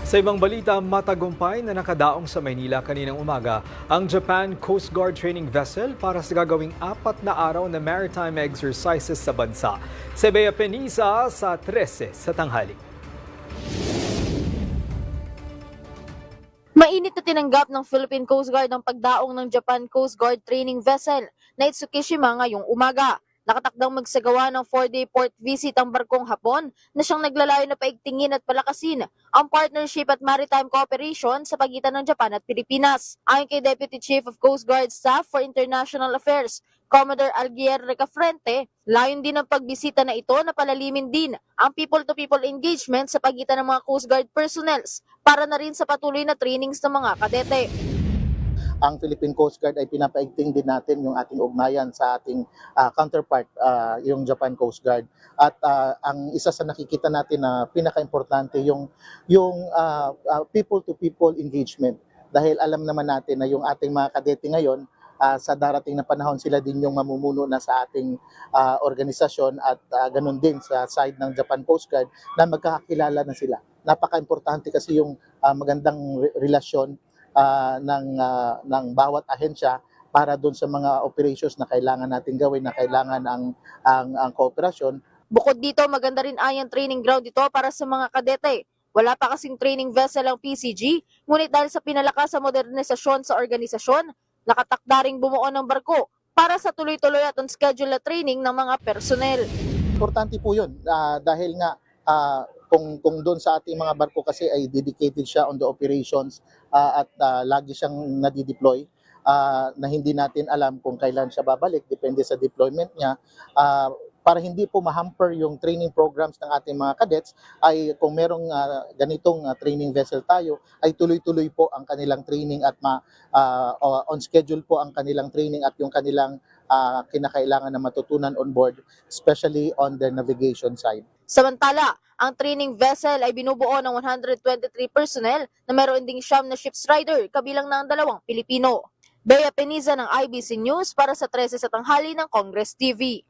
Sa ibang balita, matagumpay na nakadaong sa Maynila kaninang umaga ang Japan Coast Guard Training Vessel para sa gagawing 4 na araw na maritime exercises sa bansa. Sa Bea Penisa sa 13 sa tanghali. Mainit na tinanggap ng Philippine Coast Guard ang pagdaong ng Japan Coast Guard Training Vessel na Itsukishima ngayong umaga. Nakatakdang magsagawa ng 4-day port visit ang barkong Hapon na siyang naglalayo na paigtingin at palakasin ang partnership at maritime cooperation sa pagitan ng Japan at Pilipinas. Ayon kay Deputy Chief of Coast Guard Staff for International Affairs, Commodore Alguer Recafrente, layon din ng pagbisita na ito na palalimin din ang people-to-people engagement sa pagitan ng mga Coast Guard personnels para na rin sa patuloy na trainings ng mga kadete. Ang Philippine Coast Guard ay pinapaigting din natin yung ating ugnayan sa ating counterpart, yung Japan Coast Guard. At ang isa sa nakikita natin na pinaka-importante yung people-to-people engagement. Dahil alam naman natin na yung ating mga kadete ngayon, sa darating na panahon sila din yung mamumuno na sa ating organisasyon at ganun din sa side ng Japan Coast Guard na magkakakilala na sila. Napaka-importante kasi yung magandang relasyon ng bawat ahensya para doon sa mga operations na kailangan natin gawin, na kailangan ang kooperasyon. Bukod dito, maganda rin ay ang training ground ito para sa mga kadete. Wala pa kasing training vessel ang PCG, ngunit dahil sa pinalakas sa modernisasyon sa organisasyon, nakatakda ring bumuo ng barko para sa tuloy-tuloy at on-schedule na training ng mga personnel. Importante po yun dahil nga kung doon sa ating mga barko kasi ay dedicated siya on the operations at lagi siyang nadideploy na hindi natin alam kung kailan siya babalik, depende sa deployment niya. Para hindi po ma-hamper yung training programs ng ating mga cadets, ay kung merong ganitong training vessel tayo, ay tuloy-tuloy po ang kanilang training at on schedule po ang kanilang training at yung kanilang kinakailangan na matutunan on board, especially on the navigation side. Samantala, ang training vessel ay binubuo ng 123 personnel na meron ding 9 na ship's rider, kabilang na ang 2 Pilipino. Bea Peniza ng IBC News para sa 13 sa tanghali ng Congress TV.